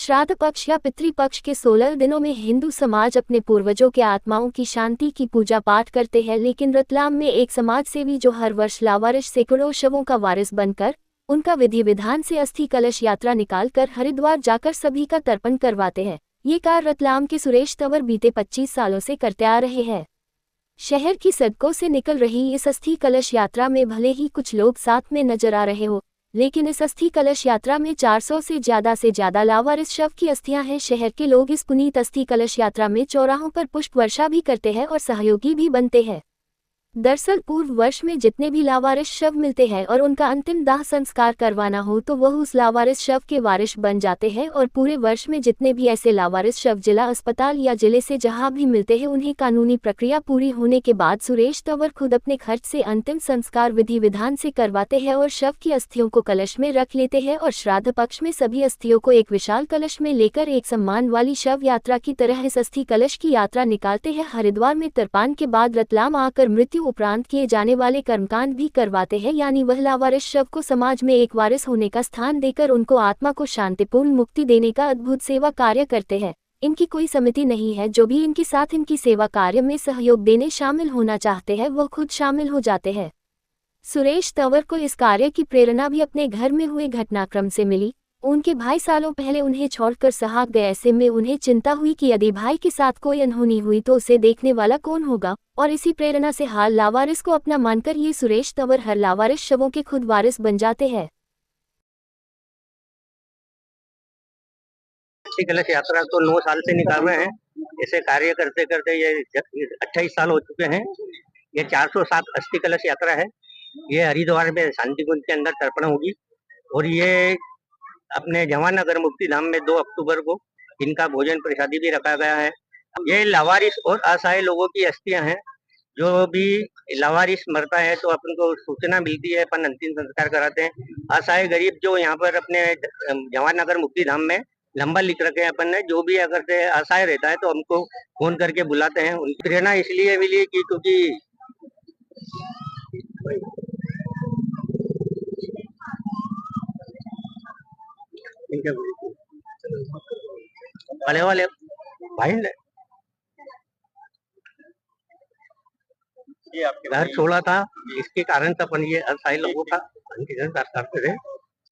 श्राद्ध पक्ष या पितृपक्ष के 16 दिनों में हिंदू समाज अपने पूर्वजों के आत्माओं की शांति की पूजा पाठ करते हैं। लेकिन रतलाम में एक समाज सेवी जो हर वर्ष लावारिश सैकड़ों शवों का वारिस बनकर उनका विधि विधान से अस्थि कलश यात्रा निकालकर हरिद्वार जाकर सभी का तर्पण करवाते हैं। ये कार्य रतलाम के सुरेश तंवर बीते 25 सालों से करते आ रहे हैं। शहर की सड़कों से निकल रही इस अस्थि कलश यात्रा में भले ही कुछ लोग साथ में नजर आ रहे हो, लेकिन इस अस्थि कलश यात्रा में 400 से ज्यादा लावारिस शव की अस्थियां हैं। शहर के लोग इस पुनीत अस्थि कलश यात्रा में चौराहों पर पुष्प वर्षा भी करते हैं और सहयोगी भी बनते हैं। दरअसल पूर्व वर्ष में जितने भी लावारिस शव मिलते हैं और उनका अंतिम दाह संस्कार करवाना हो तो वह उस लावारिस शव के वारिस बन जाते हैं, और पूरे वर्ष में जितने भी ऐसे लावारिस शव जिला अस्पताल या जिले से जहां भी मिलते हैं उन्हें कानूनी प्रक्रिया पूरी होने के बाद सुरेश तंवर खुद अपने खर्च से अंतिम संस्कार विधि विधान से करवाते हैं और शव की अस्थियों को कलश में रख लेते हैं और श्राद्ध पक्ष में सभी अस्थियों को एक विशाल कलश में लेकर एक सम्मान वाली शव यात्रा की तरह इस अस्थि कलश की यात्रा निकालते हैं। हरिद्वार में तर्पण के बाद रतलाम आकर मृत्यु उपरांत किए जाने वाले कर्मकांड भी करवाते हैं, यानी वह लावारिस शव को समाज में एक वारिस होने का स्थान देकर उनको आत्मा को शांतिपूर्ण मुक्ति देने का अद्भुत सेवा कार्य करते हैं। इनकी कोई समिति नहीं है, जो भी इनके साथ इनकी सेवा कार्य में सहयोग देने शामिल होना चाहते हैं वो खुद शामिल हो जाते हैं। सुरेश तंवर को इस कार्य की प्रेरणा भी अपने घर में हुए घटनाक्रम से मिली। उनके भाई सालों पहले उन्हें छोड़कर सहाक गए, ऐसे में उन्हें चिंता हुई कि यदि भाई के साथ कोई अनहोनी हुई तो उसे देखने वाला कौन होगा, और इसी प्रेरणा से हाल लावारिस को अपना मानकर ये सुरेश तंवर हर लावारिस शवों के खुद वारिस बन जाते हैं। अस्थि कलश यात्रा तो 9 साल से निकाल रहे हैं। इसे कार्य करते करते ये 28 साल हो चुके हैं। ये 407 अस्थि कलश यात्रा है। ये हरिद्वार में शांति कुंज के अंदर तर्पण होगी और ये अपने जवाहरनगर मुक्ति धाम में 2 अक्टूबर को इनका भोजन प्रसादी भी रखा गया है। ये लावारिस और असहाय लोगों की अस्थियां हैं। जो भी लावारिस मरता है तो अपन को सूचना मिलती है, अपन अंतिम संस्कार कराते हैं। असहाय गरीब जो यहाँ पर अपने जवाहरनगर मुक्ति धाम में नंबर लिख रखे हैं अपन ने, जो भी अगर से असहाय रहता है तो हमको फोन करके बुलाते हैं। उनकी प्रेरणा इसलिए मिली कि क्योंकि वाले भाई ने घर छोड़ा था, इसके कारण अपन ये असहाय लोगों का करते थे।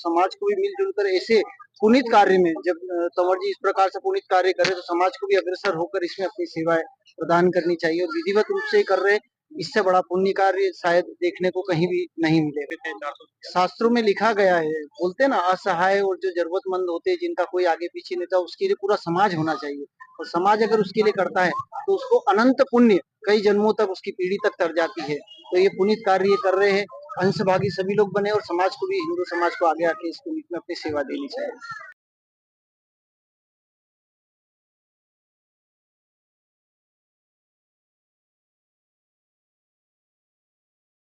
समाज को भी मिलजुल कर ऐसे पुनीत कार्य में जब तंवर जी इस प्रकार से पुनीत कार्य करे तो समाज को भी अग्रसर होकर इसमें अपनी सेवाएं प्रदान करनी चाहिए और विधिवत रूप से कर रहे। इससे बड़ा पुण्य कार्य शायद देखने को कहीं भी नहीं मिलेगा। शास्त्रों में लिखा गया है, बोलते हैं ना, असहाय और जो जरूरतमंद होते हैं जिनका कोई आगे पीछे नहीं था उसके लिए पूरा समाज होना चाहिए, और समाज अगर उसके लिए करता है तो उसको अनंत पुण्य कई जन्मों तक उसकी पीढ़ी तक तर जाती है। तो ये पुनीत कार्य ये कर रहे हैं, अंशभागी सभी लोग बने और समाज को भी, हिंदू समाज को आगे आके इस पुनीत में अपनी सेवा देनी चाहिए।